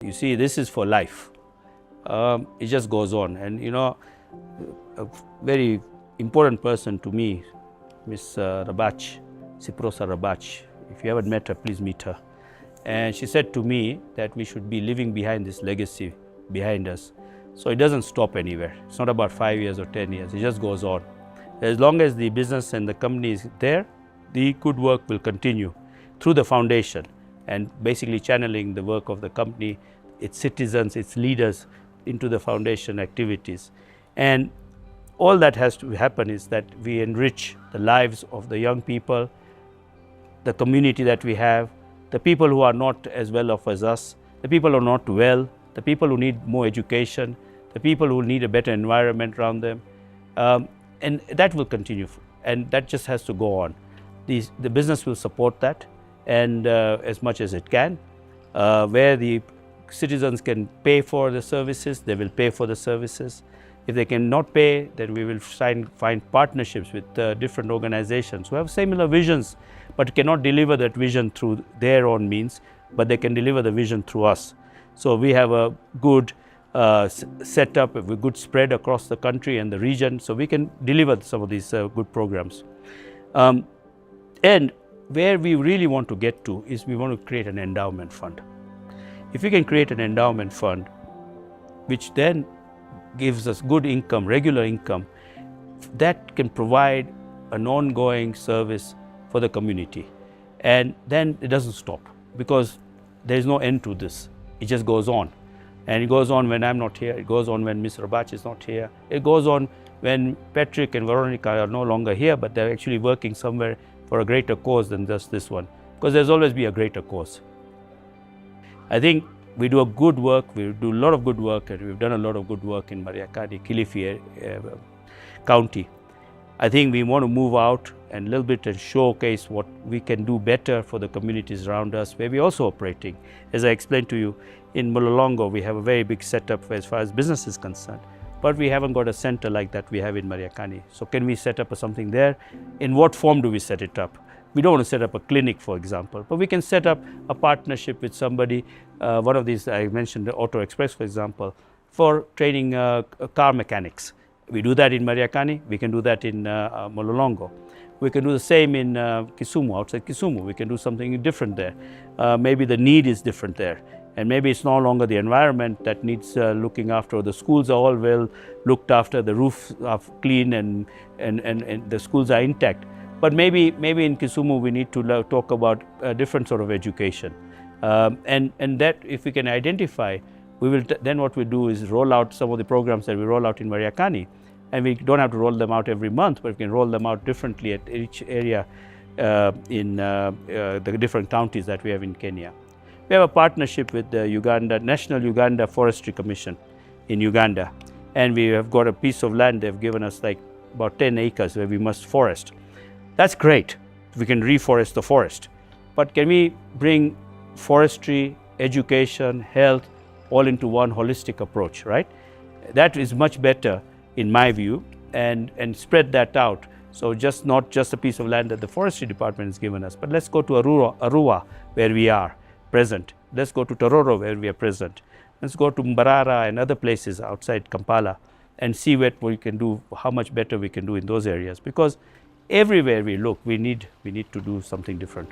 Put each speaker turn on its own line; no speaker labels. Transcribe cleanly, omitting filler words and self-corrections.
You see, this is for life. It just goes on. And you know, a very important person to me, Miss Rabach, Siprosa Rabach. If you haven't met her, please meet her. And she said to me that we should be leaving behind this legacy behind us. So it doesn't stop anywhere. It's not about 5 years or 10 years. It just goes on. As long as the business and the company is there, the good work will continue through the foundation and basically channeling the work of the company, its citizens, its leaders into the foundation activities. And all that has to happen is that we enrich the lives of the young people, the community that we have, the people who are not as well off as us, the people who are not well, the people who need more education, the people who need a better environment around them. And that will continue, and that just has to go on. The business will support that, and as much as it can. Where the citizens can pay for the services, they will pay for the services. If they cannot pay, then we will find partnerships with different organizations who have similar visions but cannot deliver that vision through their own means, but they can deliver the vision through us. So we have a good setup, a good spread across the country and the region, so we can deliver some of these good programs. And where we really want to get to is we want to create an endowment fund. If we can create an endowment fund, which then gives us good income, regular income, that can provide an ongoing service for the community. And then it doesn't stop, because there is no end to this. It just goes on. And it goes on when I'm not here. It goes on when Ms. Rabach is not here. It goes on when Patrick and Veronica are no longer here, but they're actually working somewhere for a greater cause than just this one. Because there's always be a greater cause. I think we do a good work, we do a lot of good work, and we've done a lot of good work in Mariakani, Kilifi County. I think we want to move out and a little bit and showcase what we can do better for the communities around us, where we're also operating. As I explained to you, in Mololongo, we have a very big setup as far as business is concerned, but we haven't got a center like that we have in Mariakani. So can we set up something there? In what form do we set it up? We don't want to set up a clinic, for example, but we can set up a partnership with somebody. One of these, I mentioned the Auto Express, for example, for training car mechanics. We do that in Mariakani, we can do that in Mololongo. We can do the same in Kisumu, outside Kisumu. We can do something different there. Maybe the need is different there. And maybe it's no longer the environment that needs looking after. The schools are all well looked after, the roofs are clean and the schools are intact. But maybe in Kisumu we need to talk about a different sort of education. And that if we can identify, we will then what we do is roll out some of the programs that we roll out in Mariakani. And we don't have to roll them out every month, but we can roll them out differently at each area in the different counties that we have in Kenya. We have a partnership with the National Uganda Forestry Commission in Uganda. And we have got a piece of land they've given us, like about 10 acres where we must forest. That's great. We can reforest the forest. But can we bring forestry, education, health, all into one holistic approach, right? That is much better in my view, and spread that out. So not just a piece of land that the forestry department has given us, but let's go to Arua where we are present. Let's go to Tororo where we are present. Let's go to Mbarara and other places outside Kampala and see what we can do, how much better we can do in those areas. Because everywhere we look, we need to do something different.